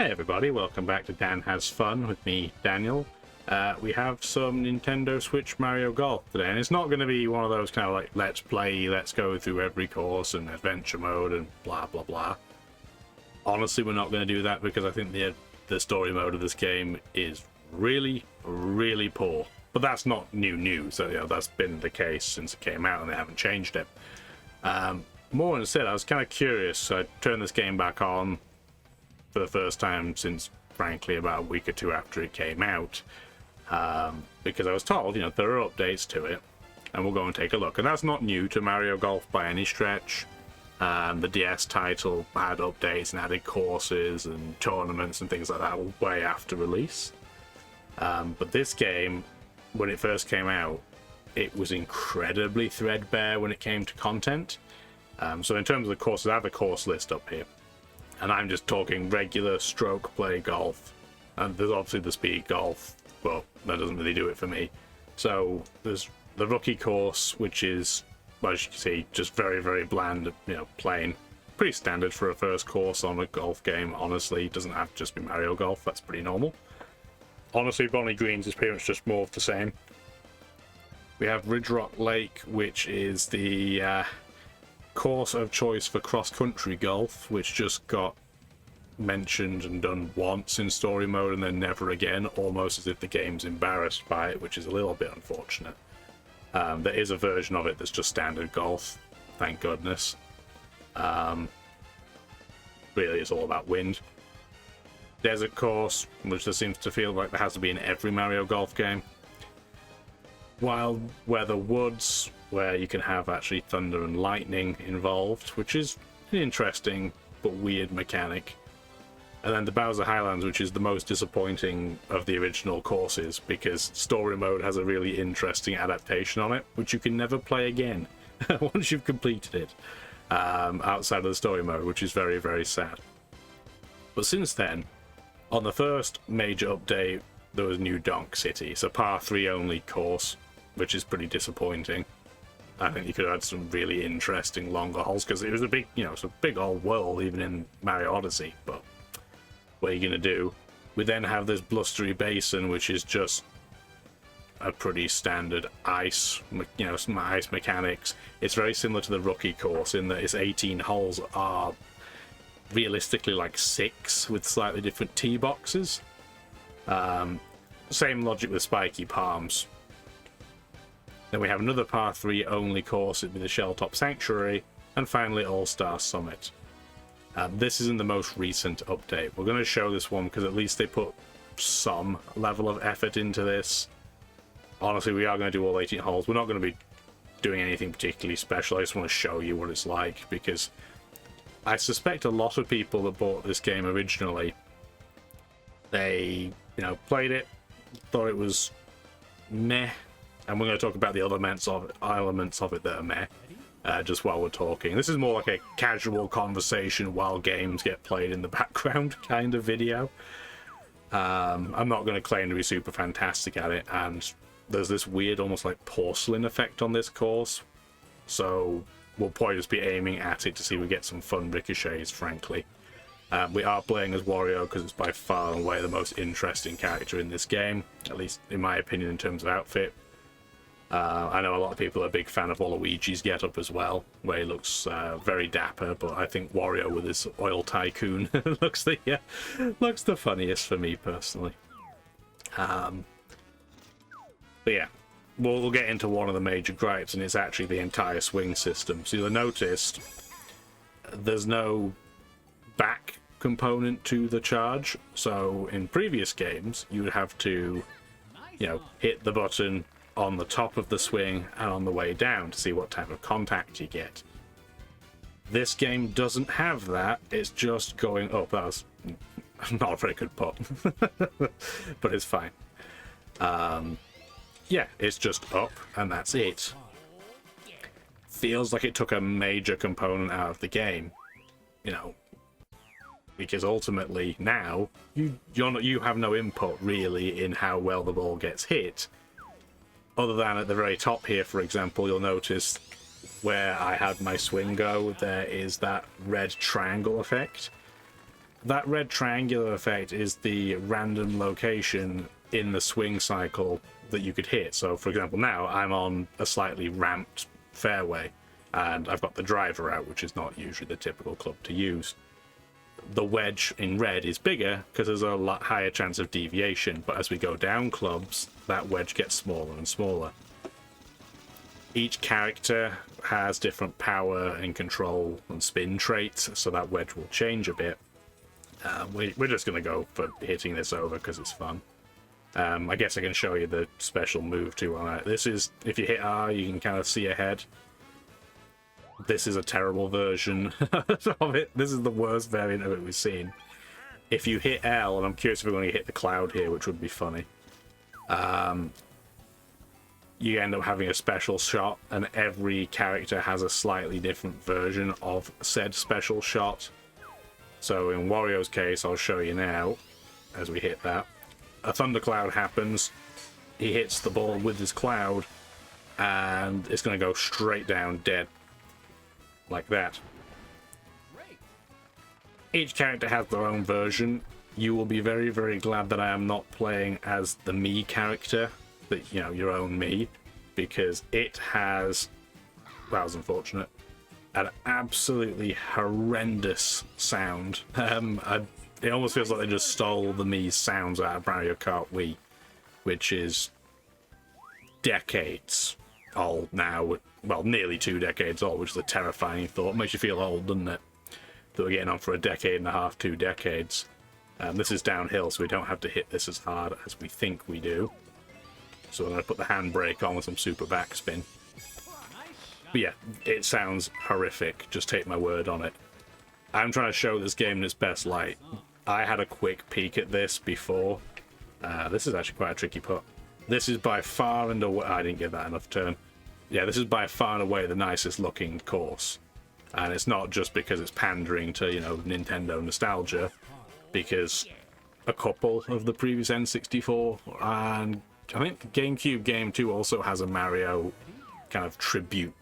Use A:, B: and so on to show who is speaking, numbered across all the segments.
A: Hey everybody, welcome back to Dan Has Fun with me, Daniel. We have some Nintendo Switch Mario Golf today, and it's not going to be one of those kind of like let's play, let's go through every course and adventure mode and blah blah blah. Honestly, we're not going to do that because I think the story mode of this game is really poor. But that's not new, so that's been the case since it came out and they haven't changed it. More instead, I was kind of curious, so I turned this game back on for the first time since, frankly, about a week or two after it came out, because I was told, there are updates to it, and we'll go and take a look. And that's not new to Mario Golf by any stretch. The DS title had updates and added courses and tournaments and things like that way after release. But this game, when it first came out, it was incredibly threadbare when it came to content. So in terms of the courses, I have a course list up here. And I'm just talking regular stroke play golf. And there's obviously the speed golf, but that doesn't really do it for me. So there's the rookie course, which is, well, as you can see, just very bland, plain. Pretty standard for a first course on a golf game, honestly. It doesn't have to just be Mario Golf, that's pretty normal. Honestly, Bonnie Greens is pretty much just more of the same. We have Ridge Rock Lake, which is the course of choice for cross-country golf, which just got mentioned and done once in story mode and then never again, almost as if the game's embarrassed by it, which is a little bit unfortunate. There is a version of it that's just standard golf, thank goodness. Really, it's all about wind. Desert course, which there seems to feel like there has to be in every Mario Golf game. Wild Weather Woods, where you can have actually thunder and lightning involved, which is an interesting but weird mechanic. And then the Bowser Highlands, which is the most disappointing of the original courses, because story mode has a really interesting adaptation on it, which you can never play again once you've completed it, outside of the story mode, which is very sad. But since then, on the first major update, there was New Donk City. It's a par 3 only course, which is pretty disappointing. I think you could have had some really interesting longer holes, because it was a big, it's a big old world even in Mario Odyssey, but what are you going to do? We then have this blustery basin, which is just a pretty standard ice, some ice mechanics. It's very similar to the rookie course in that its 18 holes are realistically like 6 with slightly different tee boxes. Same logic with Spiky Palms. Then we have another par 3 only course with the Shelltop Sanctuary, and finally All-Star Summit. This isn't the most recent update. We're going to show this one because at least they put some level of effort into this. Honestly, we are going to do all 18 holes. We're not going to be doing anything particularly special. I just want to show you what it's like, because I suspect a lot of people that bought this game originally, they, played it, thought it was meh, and we're going to talk about the other elements of it that are meh, just while we're talking. This is more like a casual conversation while games get played in the background kind of video. I'm not going to claim to be super fantastic at it, and there's this weird, almost like porcelain effect on this course, so we'll probably just be aiming at it to see if we get some fun ricochets, frankly. We are playing as Wario because it's by far and away the most interesting character in this game, at least in my opinion in terms of outfit. I know a lot of people are a big fan of Waluigi's getup as well, where he looks very dapper, but I think Wario with his oil tycoon looks the funniest for me personally. But yeah, we'll get into one of the major gripes, and it's actually the entire swing system. So you'll have noticed there's no back component to the charge. So in previous games, you would have to, hit the button on the top of the swing and on the way down to see what type of contact you get. This game doesn't have that. It's just going up. That was not a very good putt, but it's fine. Yeah, it's just up and that's it. Feels like it took a major component out of the game, because ultimately now you have no input really in how well the ball gets hit, other than at the very top here, for example. You'll notice where I had my swing go, there is that red triangle effect. that red triangular effect is the random location in the swing cycle that you could hit. So, for example, now I'm on a slightly ramped fairway, and I've got the driver out, which is not usually the typical club to use. The wedge in red is bigger because there's a lot higher chance of deviation, but as we go down clubs, that wedge gets smaller and smaller. Each character has different power and control and spin traits, so that wedge will change a bit. We're just going to go for hitting this over because it's fun. I guess I can show you the special move too on it. This is, if you hit R, you can kind of see ahead. This is a terrible version of it. This is the worst variant of it we've seen. If you hit L, and I'm curious if we're going to hit the cloud here, which would be funny, you end up having a special shot, and every character has a slightly different version of said special shot. So in Wario's case, I'll show you now, as we hit that. A thundercloud happens, he hits the ball with his cloud, and it's going to go straight down dead. Like that. Each character has their own version. You will be very, very glad that I am not playing as the me character, that, you know, your own me, because it has, that was unfortunate, an absolutely horrendous sound. It almost feels like they just stole the me sounds out of Mario Kart Wii, which is decades old now. Well, nearly 2 decades old, which is a terrifying thought. Makes you feel old, doesn't it? That we're getting on for a decade and a half, 2 decades. This is downhill, so we don't have to hit this as hard as we think we do. So I'm going to put the handbrake on with some super backspin. But yeah, it sounds horrific. Just take my word on it. I'm trying to show this game in its best light. I had a quick peek at this before. This is actually quite a tricky putt. This is by far and away... I didn't give that enough turn. Yeah, this is by far and away the nicest looking course. And it's not just because it's pandering to, you know, Nintendo nostalgia, because a couple of the previous N64 and I think GameCube Game 2 also has a Mario kind of tribute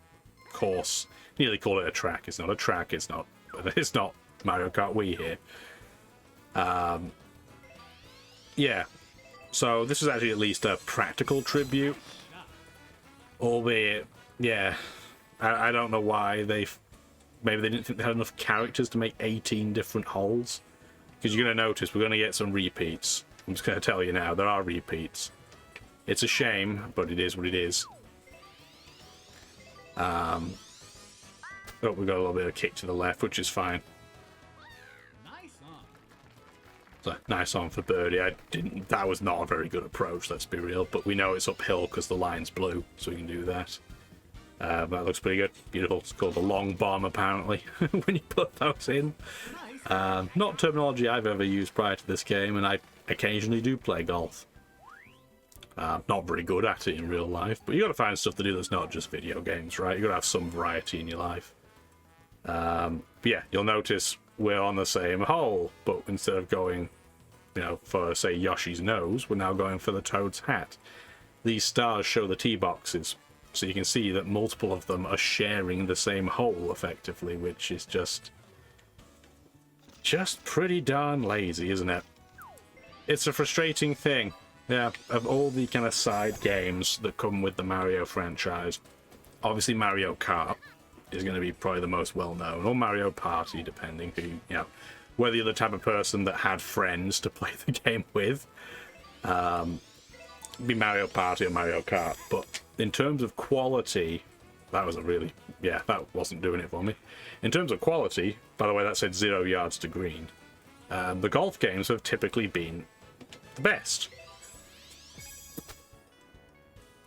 A: course. Nearly call it a track. It's not a track, it's not Mario Kart Wii here. Yeah. So this is actually at least a practical tribute. Albeit, yeah, I don't know why maybe they didn't think they had enough characters to make 18 different holes. Because you're going to notice we're going to get some repeats. I'm just going to tell you now, there are repeats. It's a shame, but it is what it is. Oh, we got a little bit of a kick to the left, which is fine. So, nice on for birdie. That was not a very good approach, let's be real. But we know it's uphill because the line's blue, so we can do that. That looks pretty good. Beautiful. It's called a long bomb, apparently, when you put those in. Not terminology I've ever used prior to this game, and I occasionally do play golf. Not very good at it in real life, but you got to find stuff to do that's not just video games, right? You got to have some variety in your life. But yeah, you'll notice we're on the same hole, but instead of going, you know, for say Yoshi's nose, we're now going for the Toad's hat. These stars show the tee boxes, so you can see that multiple of them are sharing the same hole effectively, which is just pretty darn lazy, isn't it? It's a frustrating thing. Yeah, of all the kind of side games that come with the Mario franchise, obviously Mario Kart is going to be probably the most well-known, or Mario Party, depending who, you know, whether you're the type of person that had friends to play the game with. Be Mario Party or Mario Kart, but in terms of quality, that was a really, yeah, that wasn't doing it for me. In terms of quality, by the way, that said 0 yards to green. The golf games have typically been the best.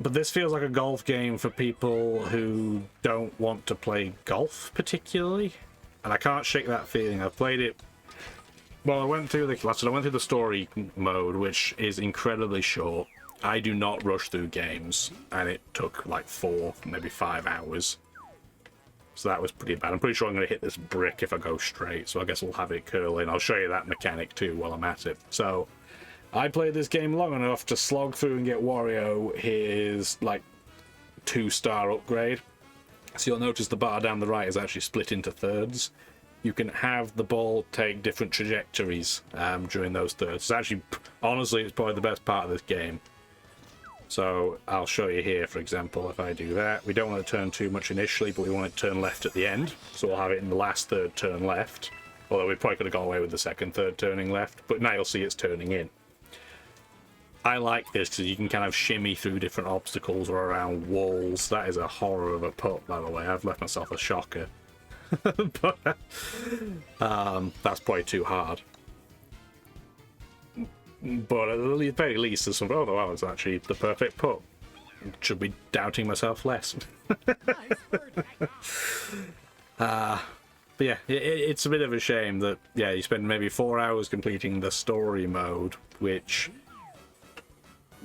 A: But this feels like a golf game for people who don't want to play golf particularly, and I can't shake that feeling. I've played it. Well, I went through the story mode, which is incredibly short. I do not rush through games, and it took like 4, maybe 5 hours. So that was pretty bad. I'm pretty sure I'm going to hit this brick if I go straight, so I guess we'll have it curl in. I'll show you that mechanic too while I'm at it. So I played this game long enough to slog through and get Wario his like 2-star upgrade. So you'll notice the bar down the right is actually split into thirds. you can have the ball take different trajectories during those thirds. It's actually, honestly, it's probably the best part of this game. So I'll show you here, for example, if I do that. We don't want to turn too much initially, but we want it to turn left at the end. So we'll have it in the last third turn left. Although we probably could have got away with the second third turning left. But now you'll see it's turning in. I like this because you can kind of shimmy through different obstacles or around walls. That is a horror of a putt, by the way. I've left myself a shocker. But that's probably too hard. But at the very least, there's some. Oh, wow, it's actually the perfect putt. Should be doubting myself less. But yeah, it's a bit of a shame that you spend maybe 4 hours completing the story mode, which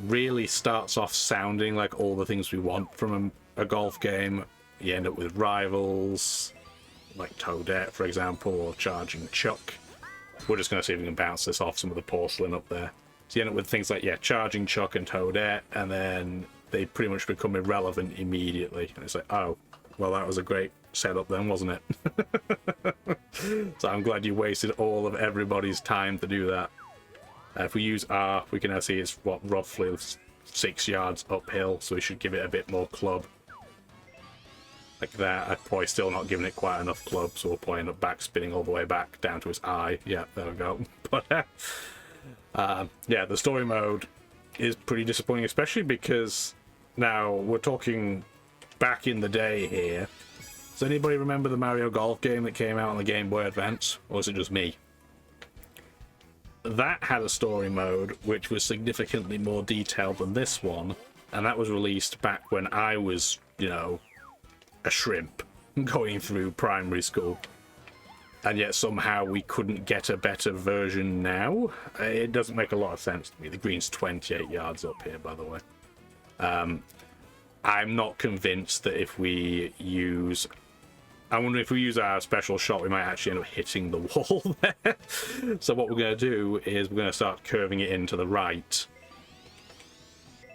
A: really starts off sounding like all the things we want from a golf game. You end up with rivals, like Toadette, for example, or Charging Chuck. We're just going to see if we can bounce this off some of the porcelain up there. So you end up with things like, Charging Chuck and Toadette, and then they pretty much become irrelevant immediately. And it's like, oh, well, that was a great setup then, wasn't it? So I'm glad you wasted all of everybody's time to do that. If we use R, we can now see it's, roughly 6 yards uphill, so we should give it a bit more club. Like that. I'm probably still not giving it quite enough club, so we'll probably end up back spinning all the way back down to its eye. Yeah, there we go. But the story mode is pretty disappointing, especially because now we're talking back in the day here. Does anybody remember the Mario Golf game that came out on the Game Boy Advance, or is it just me? That had a story mode which was significantly more detailed than this one, and that was released back when I was, a shrimp going through primary school. And yet somehow we couldn't get a better version now. It doesn't make a lot of sense to me. The green's 28 yards up here, by the way. I'm not convinced that if we use... I wonder if we use our special shot, we might actually end up hitting the wall there. So what we're going to do is we're going to start curving it in to the right.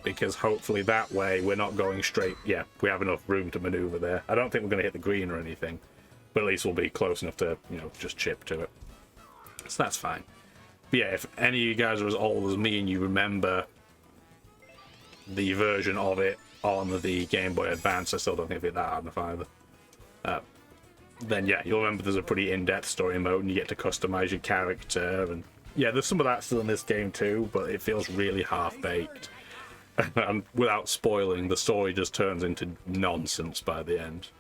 A: Because hopefully that way we're not going straight... Yeah, we have enough room to maneuver there. I don't think we're going to hit the green or anything. But at least we'll be close enough to, just chip to it. So that's fine. But yeah, if any of you guys are as old as me and you remember the version of it on the Game Boy Advance, I still don't think it's that hard enough either. Then yeah, you'll remember there's a pretty in-depth story mode and you get to customize your character. And yeah, there's some of that still in this game too, but it feels really half-baked. And without spoiling, the story just turns into nonsense by the end.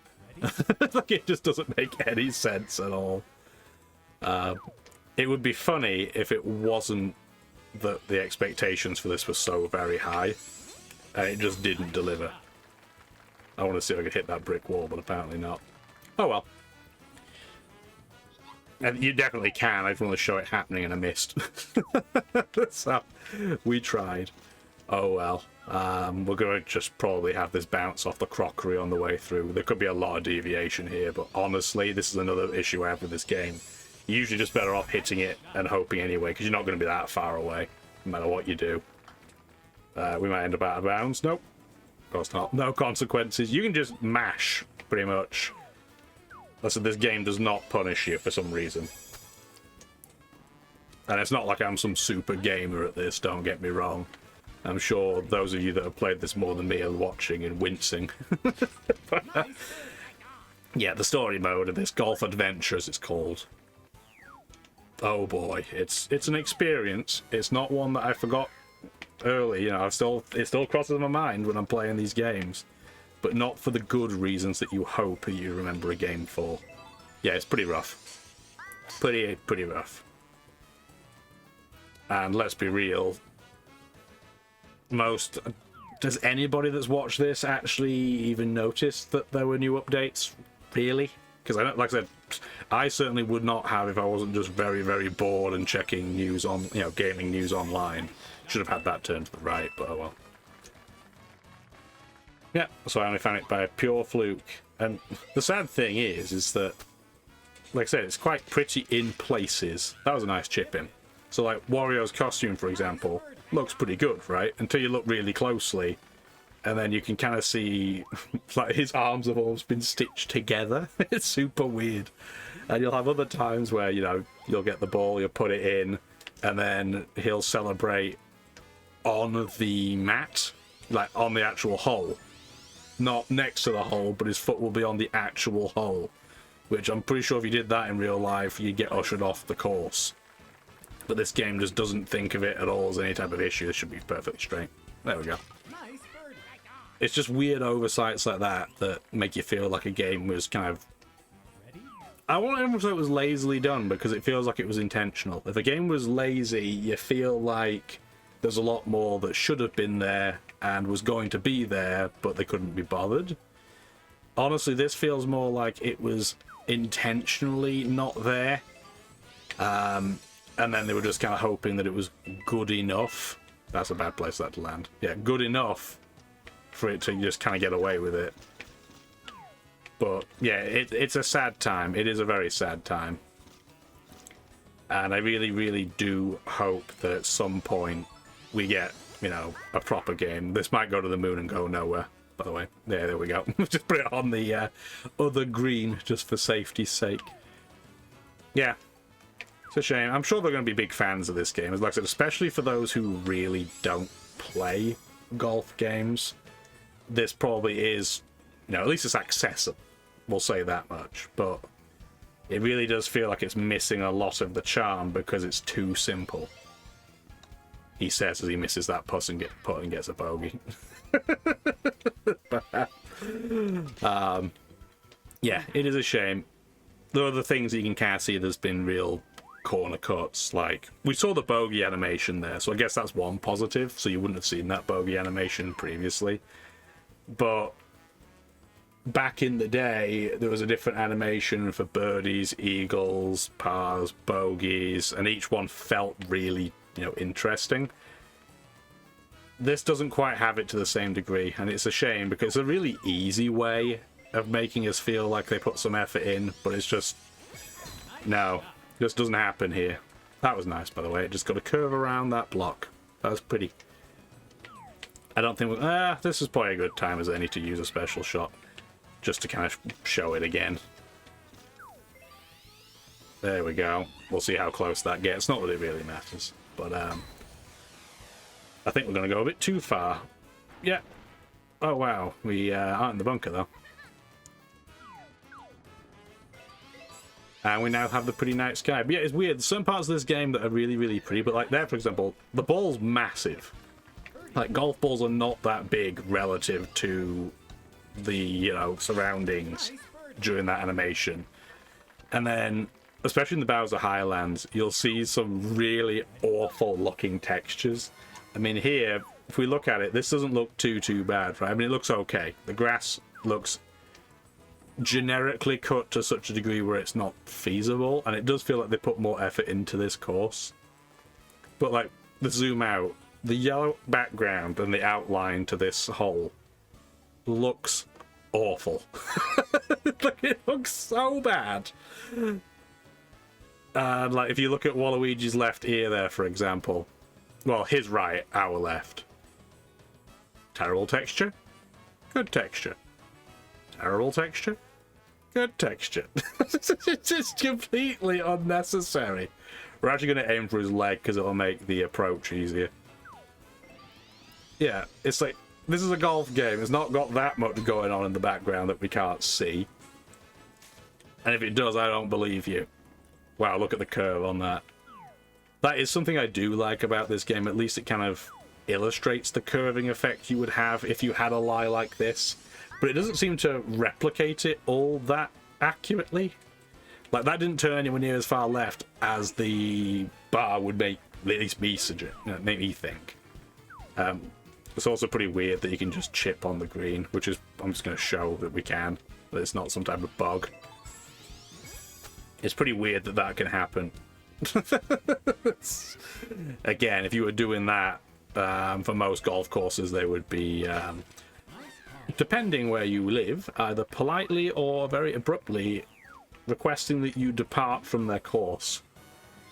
A: Like, it just doesn't make any sense at all. It would be funny if it wasn't that the expectations for this were so very high, and it just didn't deliver. I want to see if I could hit that brick wall, but apparently not. Oh well. And you definitely can. I just want to show it happening and I missed. So, we tried. Oh well. We're going to just probably have this bounce off the crockery on the way through. There could be a lot of deviation here, but honestly, this is another issue I have with this game. You're usually just better off hitting it and hoping anyway, because you're not going to be that far away, no matter what you do. We might end up out of bounds. Nope. Of course not. No consequences. You can just mash, pretty much. Listen, this game does not punish you for some reason. And it's not like I'm some super gamer at this, don't get me wrong. I'm sure those of you that have played this more than me are watching and wincing. But, yeah, the story mode of this Golf Adventure, as it's called. Oh boy, it's an experience. It's not one that I forgot early. It still crosses my mind when I'm playing these games, but not for the good reasons that you hope you remember a game for. Yeah, it's pretty rough. Pretty rough. And let's be real. Does anybody that's watched this actually even notice that there were new updates? Really? Because like I said, I certainly would not have if I wasn't just very, very bored and checking news on, gaming news online. Should have had that turned to the right, but oh well. Yeah, so I only found it by a pure fluke. And the sad thing is that, like I said, it's quite pretty in places. That was a nice chip in. So like Wario's costume, for example, looks pretty good, right? Until you look really closely and then you can kind of see like his arms have almost been stitched together. It's super weird. And you'll have other times where, you know, you'll get the ball, you'll put it in, and then he'll celebrate on the mat, like on the actual hole. Not next to the hole, but his foot will be on the actual hole. Which I'm pretty sure if you did that in real life, you'd get ushered off the course. But this game just doesn't think of it at all as any type of issue. It should be perfectly straight. There we go. It's just weird oversights like that that make you feel like a game was kind of... I won't say it was lazily done, because it feels like it was intentional. If a game was lazy, you feel like there's a lot more that should have been there and was going to be there, but they couldn't be bothered. Honestly, this feels more like it was intentionally not there. And then they were just kind of hoping that it was good enough. That's a bad place for that to land. Yeah, good enough for it to just kind of get away with it. But yeah, it's a sad time. It is a very sad time. And I really, really do hope that at some point we get, you know, a proper game. This might go to the moon and go nowhere, by the way. Yeah, there we go. Just put it on the other green, just for safety's sake. Yeah, it's a shame. I'm sure they're going to be big fans of this game. As like I said, especially for those who really don't play golf games. This probably is, you know, at least it's accessible. We'll say that much. But it really does feel like it's missing a lot of the charm because it's too simple. He says as he misses that putt and gets a bogey. Yeah, it is a shame. There are other things that you can kind of see. There's been real corner cuts. Like, we saw the bogey animation there, so I guess that's one positive. So you wouldn't have seen that bogey animation previously. But back in the day, there was a different animation for birdies, eagles, pars, bogeys, and each one felt really, you know, interesting. This doesn't quite have it to the same degree, and it's a shame because it's a really easy way of making us feel like they put some effort in, but it's just... no, it just doesn't happen here. That was nice, by the way. It just got a curve around that block. That was pretty. I don't think... this is probably a good time as any to use a special shot. Just to kind of show it again. There we go. We'll see how close that gets. Not that it really matters. But, I think we're going to go a bit too far. Yeah. Oh, wow. We aren't in the bunker, though. And we now have the pretty night sky. But yeah, it's weird. There's some parts of this game that are really, really pretty. But, like, there, for example, the ball's massive. Like, golf balls are not that big relative to the, you know, surroundings during that animation. And then, especially in the Bowser Highlands, you'll see some really awful looking textures. I mean, here, if we look at it, this doesn't look too bad, right? I mean, it looks okay. The grass looks generically cut to such a degree where it's not feasible, and it does feel like they put more effort into this course. But, like, the zoom out, the yellow background and the outline to this hole looks awful. Like, it looks so bad. And, like, if you look at Waluigi's left ear there, for example, well, his right, our left. Terrible texture. Good texture. Terrible texture. Good texture. It's just completely unnecessary. We're actually going to aim for his leg because it'll make the approach easier. Yeah, it's like, this is a golf game. It's not got that much going on in the background that we can't see. And if it does, I don't believe you. Wow, look at the curve on that. That is something I do like about this game. At least it kind of illustrates the curving effect you would have if you had a lie like this. But it doesn't seem to replicate it all that accurately. Like, that didn't turn anywhere near as far left as the bar would make, at least me suggest, make me think. It's also pretty weird that you can just chip on the green, which is, I'm just going to show that we can, that it's not some type of bug. It's pretty weird that that can happen. Again, if you were doing that for most golf courses, they would be, depending where you live, either politely or very abruptly requesting that you depart from their course.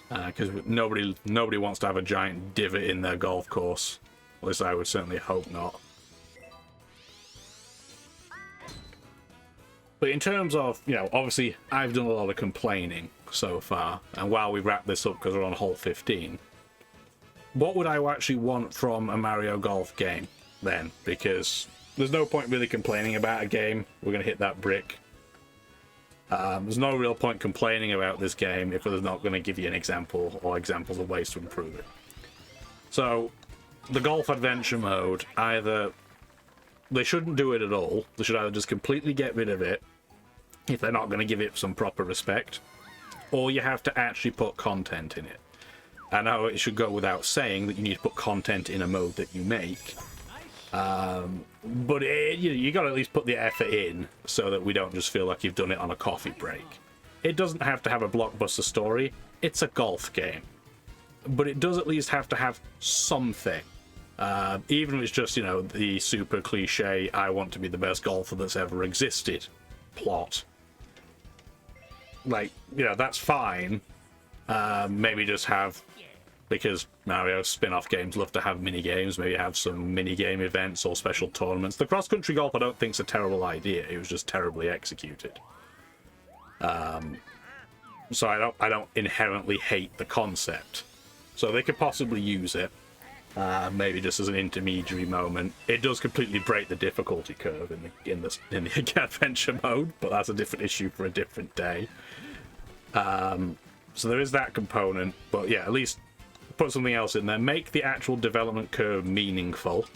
A: Because nobody wants to have a giant divot in their golf course. At least I would certainly hope not. But in terms of, you know, obviously I've done a lot of complaining so far, and while we wrap this up because we're on hole 15, what would I actually want from a Mario Golf game then? Because there's no point really complaining about a game. We're going to hit that brick. There's no real point complaining about this game if it's not going to give you an example or examples of ways to improve it. So, the Golf Adventure mode, either they shouldn't do it at all. They should either just completely get rid of it if they're not going to give it some proper respect, or you have to actually put content in it. I know it should go without saying that you need to put content in a mode that you make, but you got to at least put the effort in so that we don't just feel like you've done it on a coffee break. It doesn't have to have a blockbuster story. It's a golf game, but it does at least have to have something. Even if it's just, you know, the super cliche, I want to be the best golfer that's ever existed plot. Like, you know, that's fine. Maybe just have, because Mario spin-off games love to have mini-games, maybe have some mini-game events or special tournaments. The cross-country golf I don't think is a terrible idea. It was just terribly executed. So I don't inherently hate the concept. So they could possibly use it. Maybe just as an intermediary moment. It does completely break the difficulty curve in the adventure mode, but that's a different issue for a different day. So there is that component, but yeah, at least put something else in there. Make the actual development curve meaningful.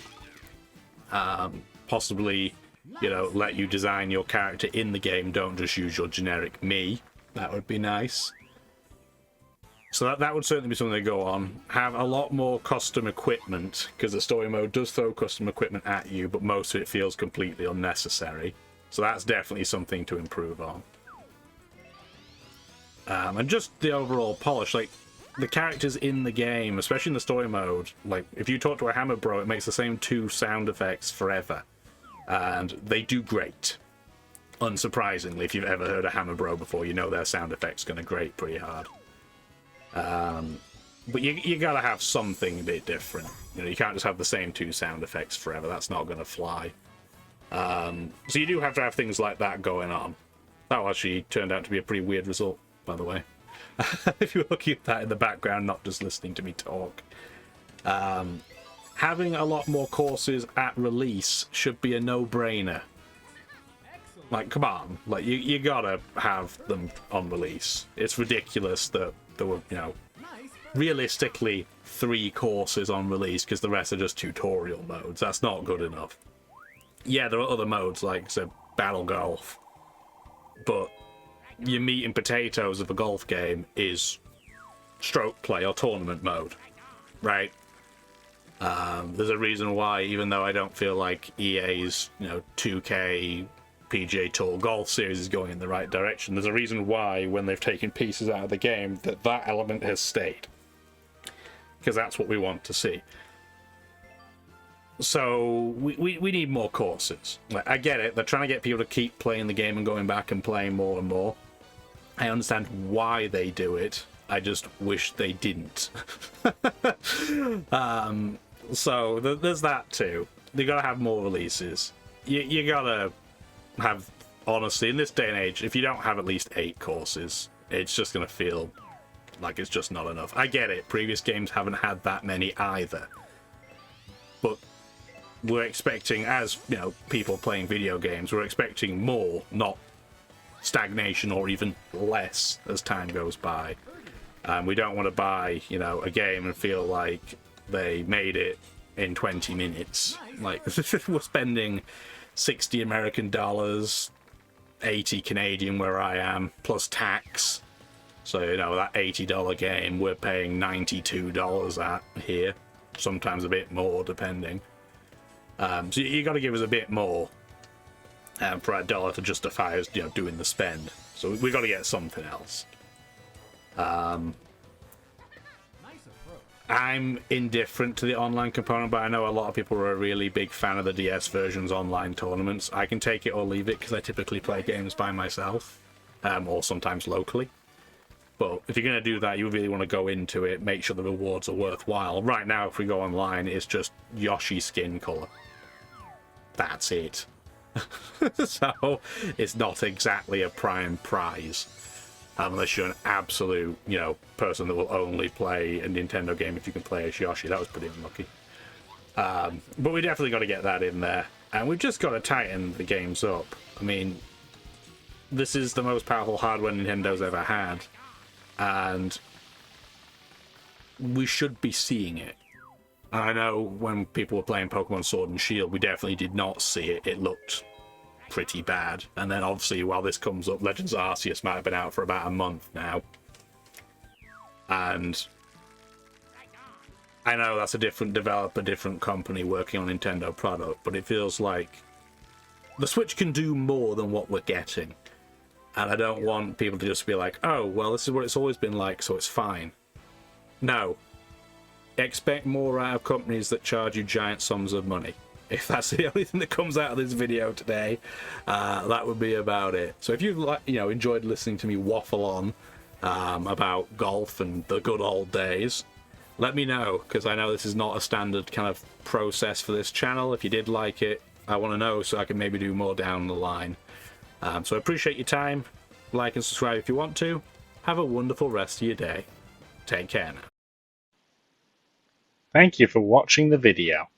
A: Possibly, you know, let you design your character in the game. Don't just use your generic me. That would be nice. So that would certainly be something to go on. Have a lot more custom equipment, because the story mode does throw custom equipment at you, but most of it feels completely unnecessary. So that's definitely something to improve on. And just the overall polish, like, the characters in the game, especially in the story mode, like, if you talk to a Hammer Bro, it makes the same 2 sound effects forever. And they do great. Unsurprisingly, if you've ever heard a Hammer Bro before, you know their sound effects going to grate pretty hard. But you gotta have something a bit different. You know, you can't just have the same 2 sound effects forever. That's not gonna fly. So you do have to have things like that going on. That actually turned out to be a pretty weird result, by the way. If you're looking at that in the background, not just listening to me talk. Having a lot more courses at release should be a no-brainer. Like, come on. Like, you gotta have them on release. It's ridiculous that there were, you know, realistically 3 courses on release because the rest are just tutorial modes. That's not good enough. Yeah, there are other modes like, say, Battle Golf, but your meat and potatoes of a golf game is stroke play or tournament mode, right? There's a reason why, even though I don't feel like EA's, you know, 2K PGA Tour Golf Series is going in the right direction. There's a reason why, when they've taken pieces out of the game, that element has stayed. Because that's what we want to see. So, we need more courses. Like, I get it, they're trying to get people to keep playing the game and going back and playing more and more. I understand why they do it. I just wish they didn't. So, there's that too. They gotta have more releases. You gotta have, honestly, in this day and age, if you don't have at least 8 courses, it's just going to feel like it's just not enough. I get it, previous games haven't had that many either. But we're expecting, as, you know, people playing video games, we're expecting more, not stagnation or even less as time goes by. We don't want to buy, you know, a game and feel like they made it in 20 minutes. Like, we're spending 60 American dollars, 80 Canadian where I am, plus tax. So, you know, that $80 game we're paying $92 at here. Sometimes a bit more, depending. So you got to give us a bit more for $1 to justify us, you know, doing the spend. So we got to get something else. I'm indifferent to the online component, but I know a lot of people are a really big fan of the DS version's online tournaments. I can take it or leave it because I typically play games by myself, or sometimes locally. But if you're going to do that, you really want to go into it, make sure the rewards are worthwhile. Right now, if we go online, it's just Yoshi skin color. That's it. So it's not exactly a prime prize. Unless you're an absolute, person that will only play a Nintendo game if you can play as Yoshi. That was pretty unlucky. But we definitely got to get that in there. And we've just got to tighten the games up. I mean, this is the most powerful hardware Nintendo's ever had. And we should be seeing it. I know when people were playing Pokemon Sword and Shield, we definitely did not see it. It looked pretty bad. And then obviously while this comes up, Legends Arceus might have been out for about a month now. And I know that's a different developer, different company working on Nintendo product, but it feels like the Switch can do more than what we're getting. And I don't want people to just be like, oh, well, this is what it's always been like, so it's fine. No. Expect more out of companies that charge you giant sums of money. If that's the only thing that comes out of this video today, that would be about it. So if you've enjoyed listening to me waffle on about golf and the good old days, let me know, because I know this is not a standard kind of process for this channel. If you did like it, I want to know so I can maybe do more down the line. So I appreciate your time. Like and subscribe if you want to. Have a wonderful rest of your day. Take care now.
B: Thank you for watching the video.